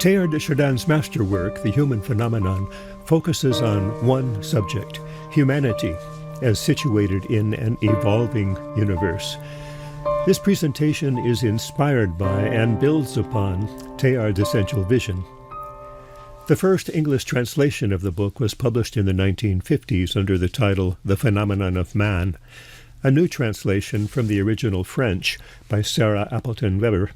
Teilhard de Chardin's masterwork, The Human Phenomenon, focuses on one subject, humanity, as situated in an evolving universe. This presentation is inspired by and builds upon Teilhard's essential vision. The first English translation of the book was published in the 1950s under the title The Phenomenon of Man. A new translation from the original French by Sarah Appleton Weber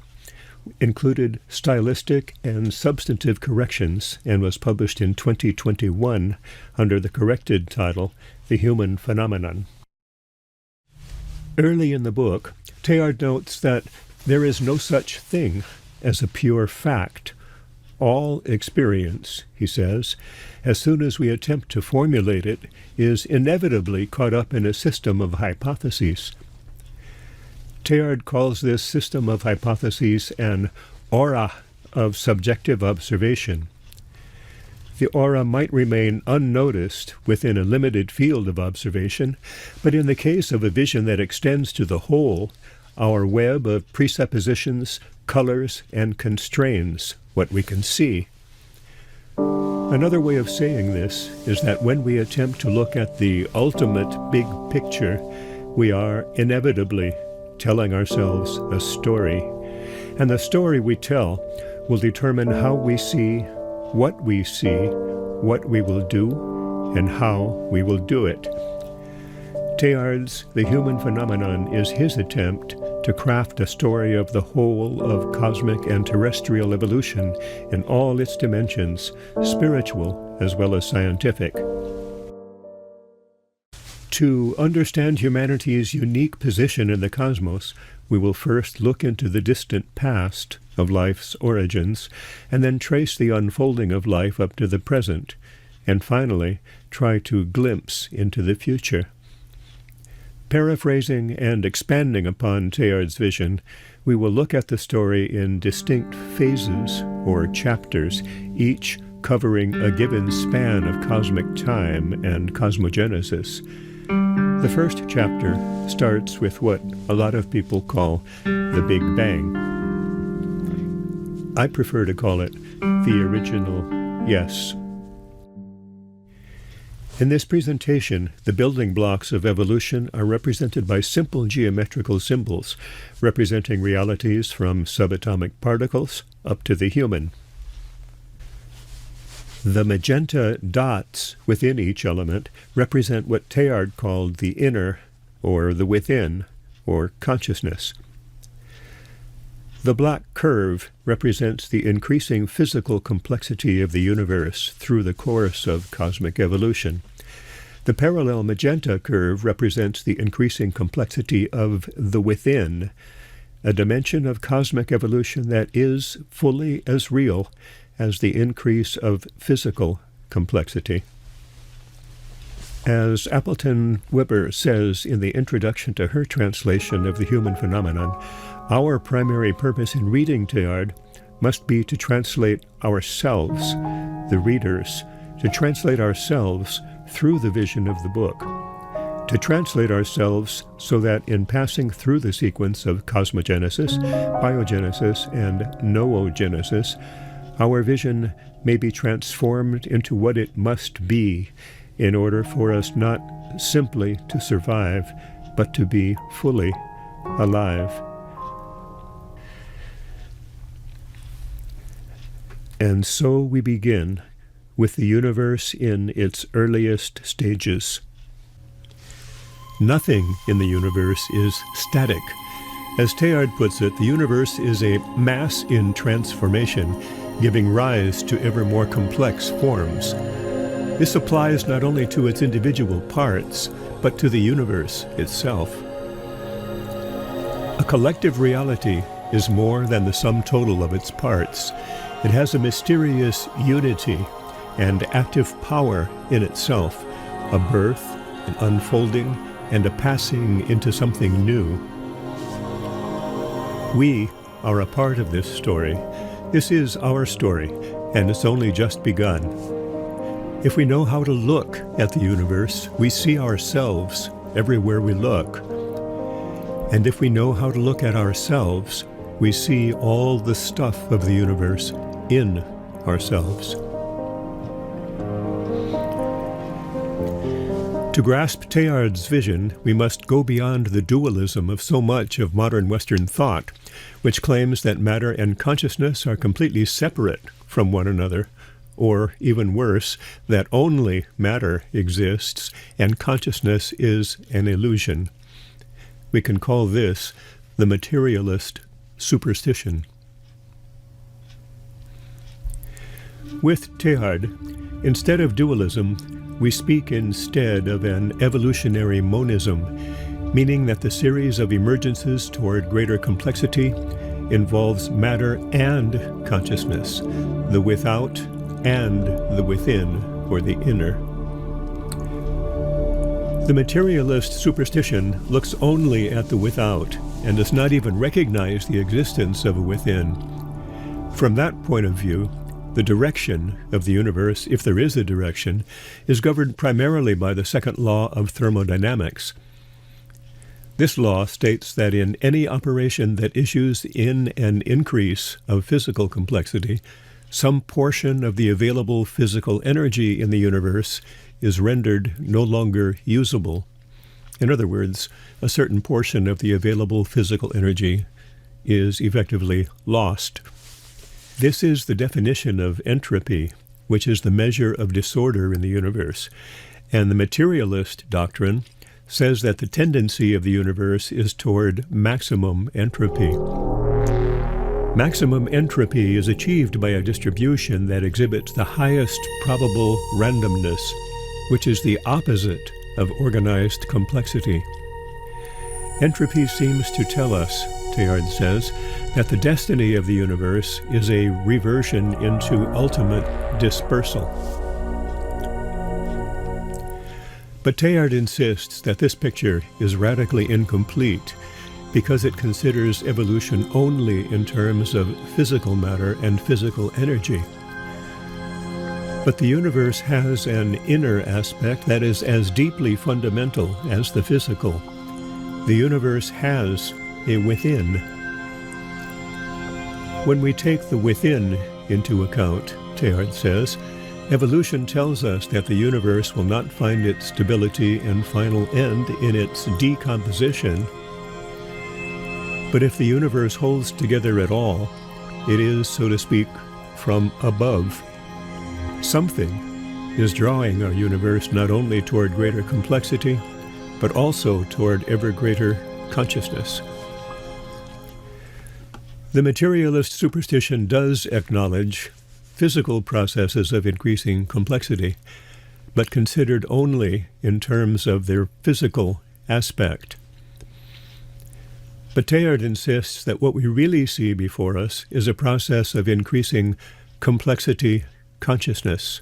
included stylistic and substantive corrections and was published in 2021 under the corrected title The Human Phenomenon. Early in the book, Teilhard notes that there is no such thing as a pure fact. All experience, he says, as soon as we attempt to formulate it, is inevitably caught up in a system of hypotheses. Teilhard calls this system of hypotheses an aura of subjective observation. The aura might remain unnoticed within a limited field of observation, but in the case of a vision that extends to the whole, our web of presuppositions, colors, and constrains what we can see. Another way of saying this is that when we attempt to look at the ultimate big picture, we are inevitably telling ourselves a story. And the story we tell will determine how we see, what we will do, and how we will do it. Teilhard's The Human Phenomenon is his attempt to craft a story of the whole of cosmic and terrestrial evolution in all its dimensions, spiritual as well as scientific. To understand humanity's unique position in the cosmos, we will first look into the distant past of life's origins, and then trace the unfolding of life up to the present, and finally try to glimpse into the future. Paraphrasing and expanding upon Teilhard's vision, we will look at the story in distinct phases or chapters, each covering a given span of cosmic time and cosmogenesis. The first chapter starts with what a lot of people call the Big Bang. I prefer to call it the original yes. In this presentation, the building blocks of evolution are represented by simple geometrical symbols, representing realities from subatomic particles up to the human. The magenta dots within each element represent what Teilhard called the inner, or the within, or consciousness. The black curve represents the increasing physical complexity of the universe through the course of cosmic evolution. The parallel magenta curve represents the increasing complexity of the within, a dimension of cosmic evolution that is fully as real as the increase of physical complexity. As Appleton Weber says in the introduction to her translation of The Human Phenomenon, our primary purpose in reading Teilhard must be to translate ourselves, the readers, to translate ourselves through the vision of the book, to translate ourselves so that in passing through the sequence of cosmogenesis, biogenesis, and noogenesis, our vision may be transformed into what it must be in order for us not simply to survive, but to be fully alive. And so we begin with the universe in its earliest stages. Nothing in the universe is static. As Teilhard puts it, the universe is a mass in transformation, giving rise to ever more complex forms. This applies not only to its individual parts, but to the universe itself. A collective reality is more than the sum total of its parts. It has a mysterious unity and active power in itself, a birth, an unfolding, and a passing into something new. We are a part of this story. This is our story, and it's only just begun. If we know how to look at the universe, we see ourselves everywhere we look. And if we know how to look at ourselves, we see all the stuff of the universe in ourselves. To grasp Teilhard's vision, we must go beyond the dualism of so much of modern Western thought, which claims that matter and consciousness are completely separate from one another, or, even worse, that only matter exists and consciousness is an illusion. We can call this the materialist superstition. With Teilhard, instead of dualism, we speak instead of an evolutionary monism, meaning that the series of emergences toward greater complexity involves matter and consciousness, the without and the within, or the inner. The materialist superstition looks only at the without and does not even recognize the existence of a within. From that point of view, the direction of the universe, if there is a direction, is governed primarily by the second law of thermodynamics. This law states that in any operation that issues in an increase of physical complexity, some portion of the available physical energy in the universe is rendered no longer usable. In other words, a certain portion of the available physical energy is effectively lost. This is the definition of entropy, which is the measure of disorder in the universe. And the materialist doctrine says that the tendency of the universe is toward maximum entropy. Maximum entropy is achieved by a distribution that exhibits the highest probable randomness, which is the opposite of organized complexity. Entropy seems to tell us, Teilhard says, that the destiny of the universe is a reversion into ultimate dispersal. But Teilhard insists that this picture is radically incomplete because it considers evolution only in terms of physical matter and physical energy. But the universe has an inner aspect that is as deeply fundamental as the physical. The universe has a within. When we take the within into account, Teilhard says, evolution tells us that the universe will not find its stability and final end in its decomposition. But if the universe holds together at all, it is, so to speak, from above. Something is drawing our universe not only toward greater complexity, but also toward ever greater consciousness. The materialist superstition does acknowledge physical processes of increasing complexity, but considered only in terms of their physical aspect. But Teilhard insists that what we really see before us is a process of increasing complexity consciousness.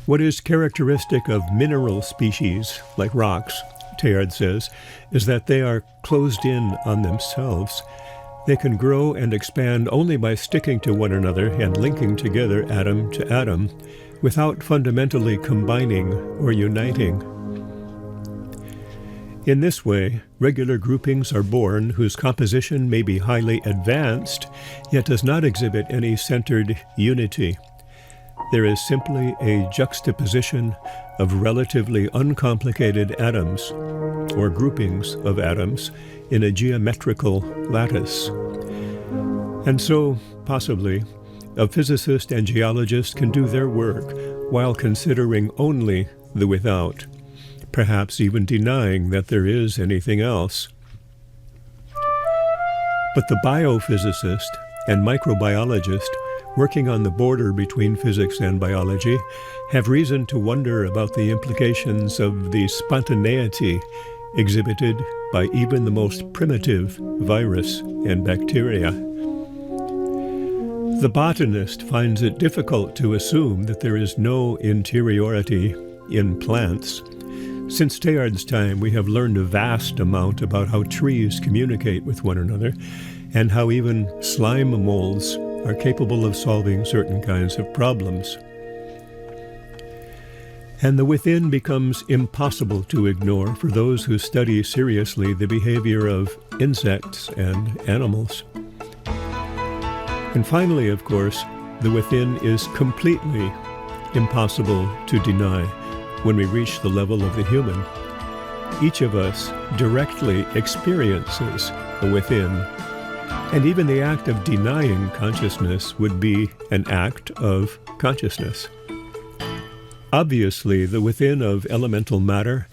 What is characteristic of mineral species, like rocks, Teilhard says, is that they are closed in on themselves. They can grow and expand only by sticking to one another and linking together atom to atom, without fundamentally combining or uniting. In this way, regular groupings are born whose composition may be highly advanced, yet does not exhibit any centered unity. There is simply a juxtaposition of relatively uncomplicated atoms, or groupings of atoms, in a geometrical lattice. And so, possibly, a physicist and geologist can do their work while considering only the without, perhaps even denying that there is anything else. But the biophysicist and microbiologist working on the border between physics and biology have reason to wonder about the implications of the spontaneity exhibited by even the most primitive virus and bacteria. The botanist finds it difficult to assume that there is no interiority in plants. Since Teilhard's time, we have learned a vast amount about how trees communicate with one another, and how even slime molds are capable of solving certain kinds of problems. And the within becomes impossible to ignore for those who study seriously the behavior of insects and animals. And finally, of course, the within is completely impossible to deny when we reach the level of the human. Each of us directly experiences the within, and even the act of denying consciousness would be an act of consciousness. Obviously, the within of elemental matter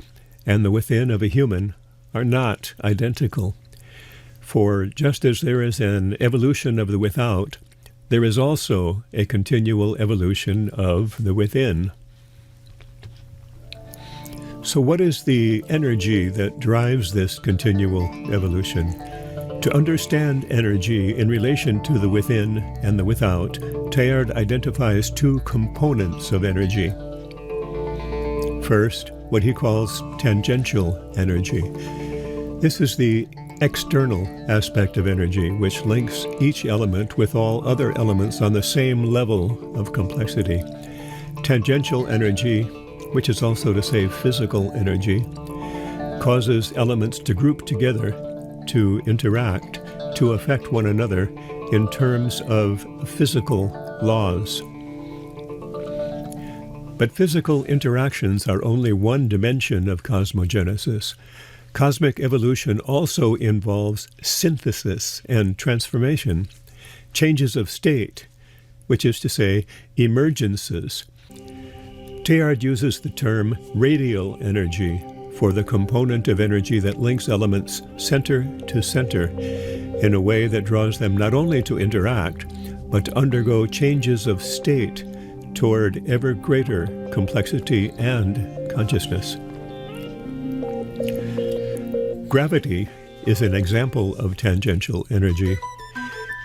and the within of a human are not identical. For just as there is an evolution of the without, there is also a continual evolution of the within. So what is the energy that drives this continual evolution? To understand energy in relation to the within and the without, Teilhard identifies two components of energy. First, what he calls tangential energy. This is the external aspect of energy, which links each element with all other elements on the same level of complexity. Tangential energy, which is also to say physical energy, causes elements to group together, to interact, to affect one another in terms of physical laws. But physical interactions are only one dimension of cosmogenesis. Cosmic evolution also involves synthesis and transformation, changes of state, which is to say, emergences. Teilhard uses the term radial energy for the component of energy that links elements center to center in a way that draws them not only to interact, but to undergo changes of state toward ever greater complexity and consciousness. Gravity is an example of tangential energy.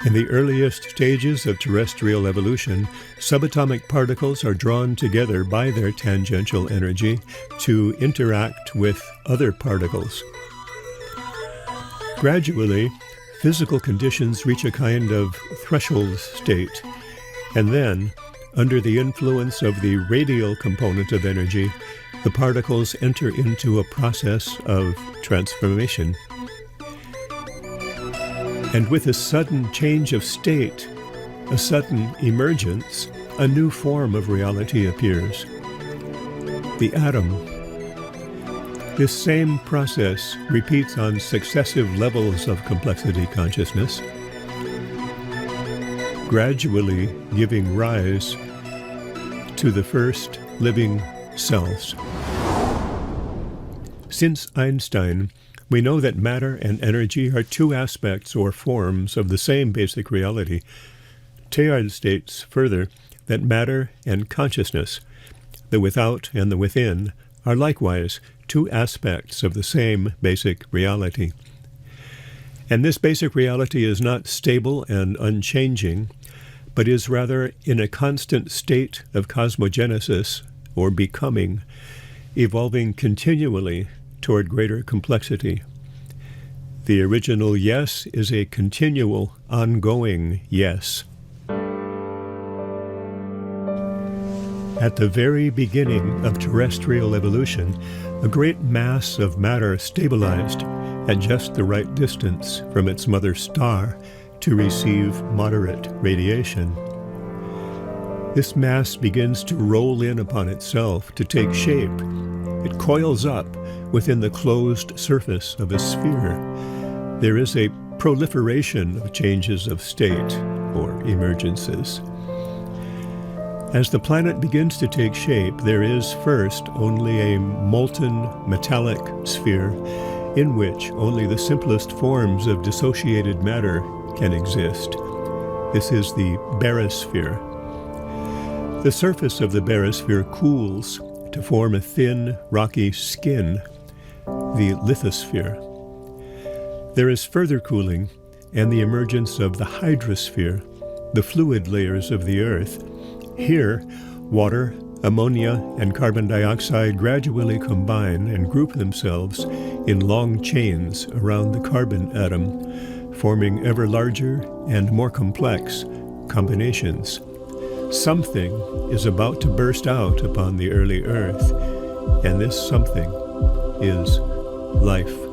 In the earliest stages of terrestrial evolution, subatomic particles are drawn together by their tangential energy to interact with other particles. Gradually, physical conditions reach a kind of threshold state, and then, under the influence of the radial component of energy, the particles enter into a process of transformation. And with a sudden change of state, a sudden emergence, a new form of reality appears. The atom. This same process repeats on successive levels of complexity consciousness, gradually giving rise to the first living cells. Since Einstein, we know that matter and energy are two aspects or forms of the same basic reality. Teilhard states further that matter and consciousness, the without and the within, are likewise two aspects of the same basic reality. And this basic reality is not stable and unchanging, but is rather in a constant state of cosmogenesis, or becoming, evolving continually toward greater complexity. The original yes is a continual, ongoing yes. At the very beginning of terrestrial evolution, a great mass of matter stabilized at just the right distance from its mother star to receive moderate radiation. This mass begins to roll in upon itself, to take shape. It coils up within the closed surface of a sphere. There is a proliferation of changes of state, or emergences. As the planet begins to take shape, there is first only a molten metallic sphere in which only the simplest forms of dissociated matter can exist. This is the barosphere. The surface of the barosphere cools to form a thin, rocky skin, the lithosphere. There is further cooling and the emergence of the hydrosphere, the fluid layers of the Earth. Here, water, ammonia, and carbon dioxide gradually combine and group themselves in long chains around the carbon atom, forming ever larger and more complex combinations. Something is about to burst out upon the early Earth, and this something is life.